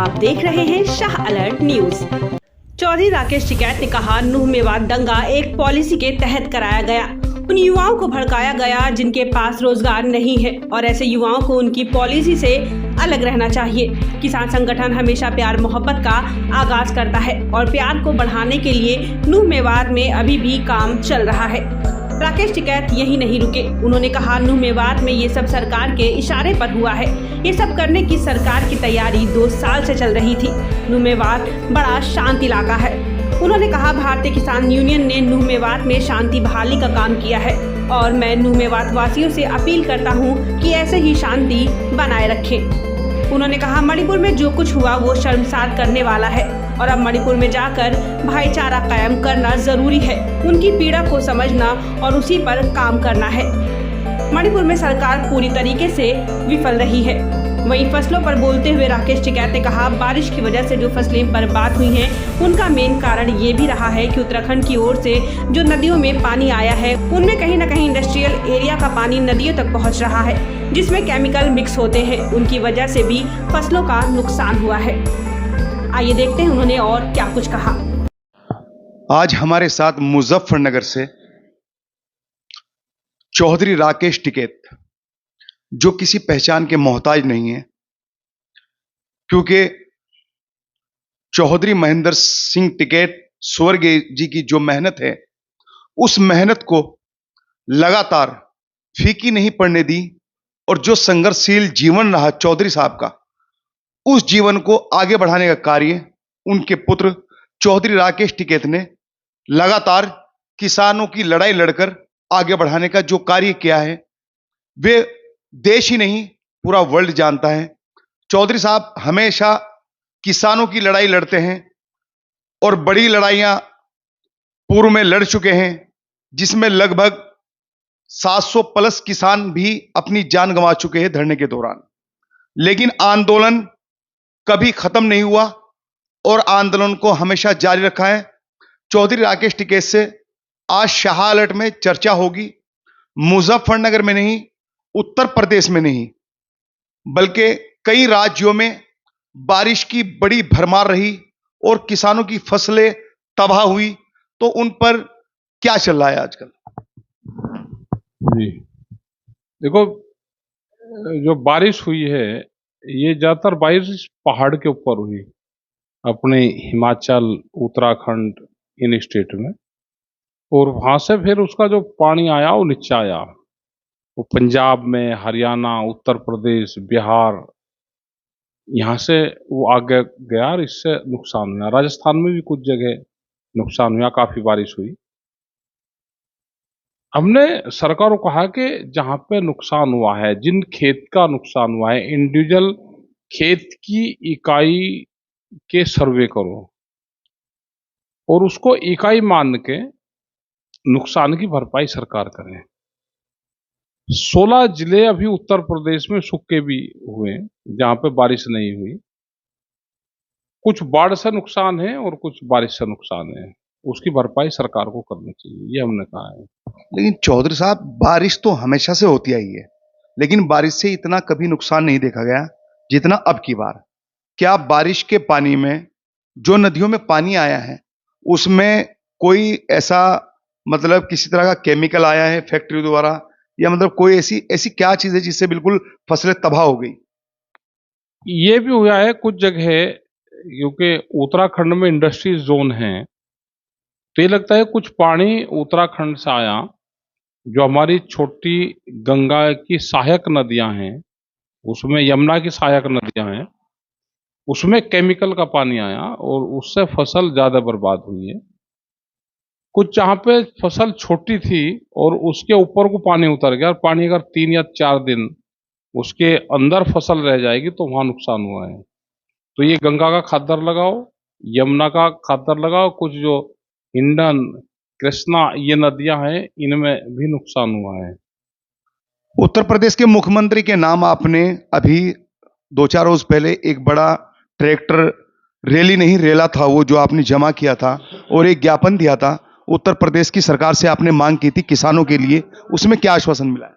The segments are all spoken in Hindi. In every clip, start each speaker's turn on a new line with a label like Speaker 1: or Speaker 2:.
Speaker 1: आप देख रहे हैं शाह अलर्ट न्यूज। चौधरी राकेश टिकैत ने कहा, नूह मेवात दंगा एक पॉलिसी के तहत कराया गया। उन युवाओं को भड़काया गया जिनके पास रोजगार नहीं है और ऐसे युवाओं को उनकी पॉलिसी से अलग रहना चाहिए। किसान संगठन हमेशा प्यार मोहब्बत का आगाज करता है और प्यार को बढ़ाने के लिए नूह मेवात में अभी भी काम चल रहा है। राकेश टिकैत यही नहीं रुके। उन्होंने कहा, नूह मेवात में ये सब सरकार के इशारे पर हुआ है। ये सब करने की सरकार की तैयारी 2 साल से चल रही थी। नूह मेवात बड़ा शांत इलाका है। उन्होंने कहा, भारतीय किसान यूनियन ने नूह मेवात में शांति बहाली का काम किया है और मैं नूह मेवात वासियों से अपील करता हूं कि ऐसे ही शांति बनाए रखें। उन्होंने कहा, मणिपुर में जो कुछ हुआ वो शर्मसार करने वाला है और अब मणिपुर में जाकर भाईचारा कायम करना जरूरी है। उनकी पीड़ा को समझना और उसी पर काम करना है। मणिपुर में सरकार पूरी तरीके से विफल रही है। वहीं फसलों पर बोलते हुए राकेश टिकैत ने कहा, बारिश की वजह से जो फसलें बर्बाद हुई हैं उनका मेन कारण ये भी रहा है कि उत्तराखंड की ओर से जो नदियों में पानी आया है उनमें कहीं न कहीं इंडस्ट्रियल एरिया का पानी नदियों तक पहुंच रहा है जिसमें केमिकल मिक्स होते हैं। उनकी वजह से भी फसलों का नुकसान हुआ है। आइए देखते हैं उन्होंने और क्या कुछ कहा।
Speaker 2: आज हमारे साथ मुजफ्फरनगर से चौधरी राकेश टिकैत, जो किसी पहचान के मोहताज नहीं है, क्योंकि चौधरी महेंद्र सिंह टिकैत स्वर्गीय जी की जो मेहनत है उस मेहनत को लगातार फीकी नहीं पड़ने दी और जो संघर्षशील जीवन रहा चौधरी साहब का, उस जीवन को आगे बढ़ाने का कार्य उनके पुत्र चौधरी राकेश टिकैत ने लगातार किसानों की लड़ाई लड़कर आगे बढ़ाने का जो कार्य किया है वे देश ही नहीं पूरा वर्ल्ड जानता है। चौधरी साहब हमेशा किसानों की लड़ाई लड़ते हैं और बड़ी लड़ाइयां पूर्व में लड़ चुके हैं जिसमें लगभग 700 प्लस किसान भी अपनी जान गंवा चुके हैं धरने के दौरान। लेकिन आंदोलन कभी खत्म नहीं हुआ और आंदोलन को हमेशा जारी रखा है। चौधरी राकेश टिकैत से आज शाह अलर्ट में चर्चा होगी। मुजफ्फरनगर में नहीं, उत्तर प्रदेश में नहीं, बल्कि कई राज्यों में बारिश की बड़ी भरमार रही और किसानों की फसलें तबाह हुई। तो उन पर क्या चल रहा है आजकल?
Speaker 3: जी देखो, जो बारिश हुई है ये ज्यादातर बारिश पहाड़ के ऊपर हुई, अपने हिमाचल, उत्तराखंड, इन स्टेट में, और वहां से फिर उसका जो पानी आया वो नीचे आया। वो पंजाब में, हरियाणा, उत्तर प्रदेश, बिहार, यहाँ से वो आगे गया और इससे नुकसान हुआ। राजस्थान में भी कुछ जगह नुकसान हुआ, काफी बारिश हुई। हमने सरकार को कहा कि जहां पे नुकसान हुआ है, जिन खेत का नुकसान हुआ है, इंडिविजुअल खेत की इकाई के सर्वे करो और उसको इकाई मान के नुकसान की भरपाई सरकार करे। 16 जिले अभी उत्तर प्रदेश में सूखे भी हुए जहां पे बारिश नहीं हुई। कुछ बाढ़ से नुकसान है और कुछ बारिश से नुकसान है, उसकी भरपाई सरकार को करनी चाहिए, ये हमने कहा है।
Speaker 2: लेकिन चौधरी साहब, बारिश तो हमेशा से होती आई है, लेकिन बारिश से इतना कभी नुकसान नहीं देखा गया जितना अब की बार। क्या बारिश के पानी में जो नदियों में पानी आया है उसमें कोई ऐसा मतलब किसी तरह का केमिकल आया है फैक्ट्री द्वारा, या मतलब कोई ऐसी क्या चीज है जिससे बिल्कुल फसलें तबाह हो गई?
Speaker 3: ये भी हुआ है कुछ जगह, क्योंकि उत्तराखंड में इंडस्ट्री जोन है, तो ये लगता है कुछ पानी उत्तराखंड से आया। जो हमारी छोटी गंगा की सहायक नदियां हैं, उसमें यमुना की सहायक नदियां हैं, उसमें केमिकल का पानी आया और उससे फसल ज्यादा बर्बाद हुई है। कुछ जहां पे फसल छोटी थी और उसके ऊपर को पानी उतर गया, और पानी अगर 3 या 4 दिन उसके अंदर फसल रह जाएगी तो वहां नुकसान हुआ है। तो ये गंगा का खादर लगाओ, यमुना का खादर लगाओ, कुछ जो हिंडन, कृष्णा, ये नदियां हैं, इनमें भी नुकसान हुआ है।
Speaker 2: उत्तर प्रदेश के मुख्यमंत्री के नाम आपने अभी 2-4 रोज पहले एक बड़ा ट्रैक्टर रैली नहीं रेला था, वो जो आपने जमा किया था और एक ज्ञापन दिया था उत्तर प्रदेश की सरकार से, आपने मांग की थी किसानों के लिए, उसमें क्या आश्वासन मिला है?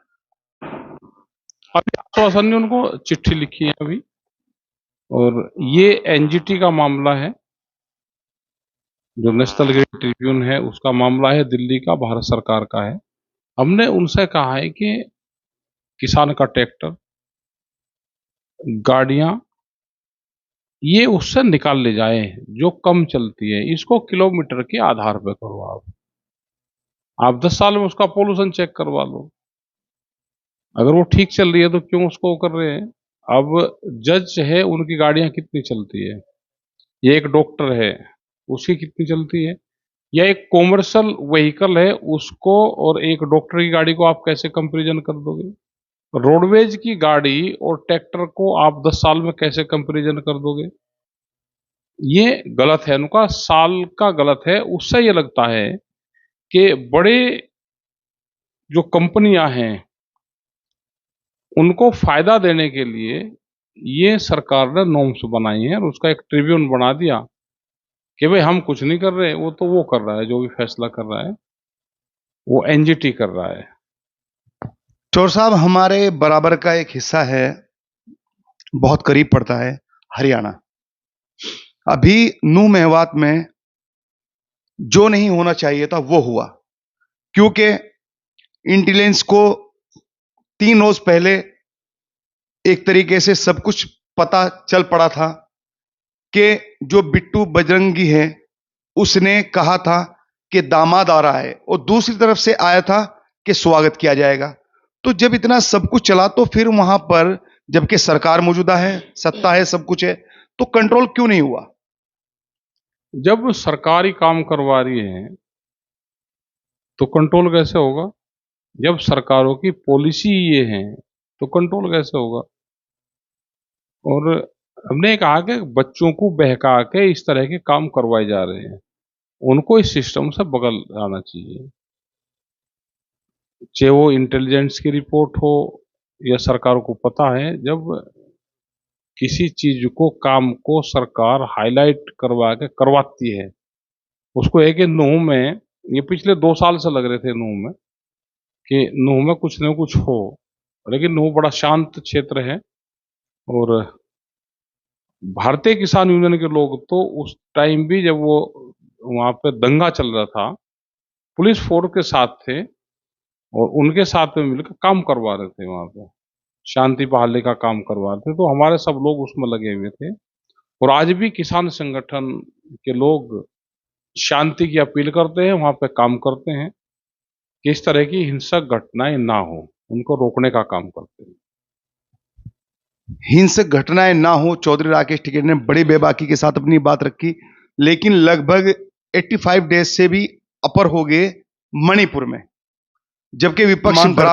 Speaker 3: अभी आश्वासन ने उनको चिट्ठी लिखी है अभी, और ये एनजीटी का मामला है, जो नेशनल ग्रीन ट्रिब्यून है उसका मामला है, दिल्ली का, भारत सरकार का है। हमने उनसे कहा है कि किसान का ट्रैक्टर, गाड़ियां, ये उससे निकाल ले जाए जो कम चलती है, इसको किलोमीटर के आधार पे करो। आप 10 साल में उसका पोल्यूशन चेक करवा लो। अगर वो ठीक चल रही है तो क्यों उसको कर रहे हैं? अब जज है, उनकी गाड़ियां कितनी चलती है, ये एक डॉक्टर है उसकी कितनी चलती है, या एक कॉमर्शियल व्हीकल है उसको और एक डॉक्टर की गाड़ी को आप कैसे कंपैरिजन कर दोगे? रोडवेज की गाड़ी और ट्रैक्टर को आप 10 साल में कैसे कंपैरिजन कर दोगे? ये गलत है, उनका साल का गलत है। उससे ये लगता है कि बड़े जो कंपनियां हैं उनको फायदा देने के लिए ये सरकार ने नॉर्म्स बनाई हैं और उसका एक ट्रिब्यून बना दिया कि भाई हम कुछ नहीं कर रहे, वो तो वो कर रहा है, जो भी फैसला कर रहा है वो एनजीटी कर रहा है।
Speaker 2: चौर साहब, हमारे बराबर का एक हिस्सा है, बहुत करीब पड़ता है, हरियाणा। अभी नूह मेवात में जो नहीं होना चाहिए था वो हुआ, क्योंकि इंटेलिजेंस को 3 रोज पहले एक तरीके से सब कुछ पता चल पड़ा था कि जो बिट्टू बजरंगी है उसने कहा था कि दामाद आ रहा है, और दूसरी तरफ से आया था कि स्वागत किया जाएगा। तो जब इतना सब कुछ चला तो फिर वहां पर, जबकि सरकार मौजूदा है, सत्ता है, सब कुछ है, तो कंट्रोल क्यों नहीं हुआ?
Speaker 3: जब सरकारी काम करवा रही है तो कंट्रोल कैसे होगा? जब सरकारों की पॉलिसी ये है तो कंट्रोल कैसे होगा? और हमने कहा कि बच्चों को बहका के इस तरह के काम करवाए जा रहे हैं, उनको इस सिस्टम से बगल आना चाहिए। चाहे वो इंटेलिजेंस की रिपोर्ट हो या सरकार को पता है, जब किसी चीज को, काम को सरकार हाईलाइट करवा के करवाती है, उसको है कि नूह में, ये पिछले 2 साल से लग रहे थे नूह में कि नूह में कुछ न कुछ हो, लेकिन नूह बड़ा शांत क्षेत्र है। और भारतीय किसान यूनियन के लोग तो उस टाइम भी, जब वो वहां पे दंगा चल रहा था, पुलिस फोर्स के साथ थे और उनके साथ में मिलकर काम करवा रहे थे, वहां पे शांति बहाली का काम करवा रहे थे। तो हमारे सब लोग उसमें लगे हुए थे, और आज भी किसान संगठन के लोग शांति की अपील करते हैं, वहां पे काम करते हैं कि इस तरह की हिंसक घटनाएं ना हो, उनको रोकने का काम करते हैं।
Speaker 2: हिंसक घटनाएं ना हो, चौधरी राकेश टिकैत ने बड़ी बेबाकी के साथ अपनी बात रखी, लेकिन लगभग 85 डेज से भी अपर हो गए मणिपुर में, जबकि विपक्ष बराबर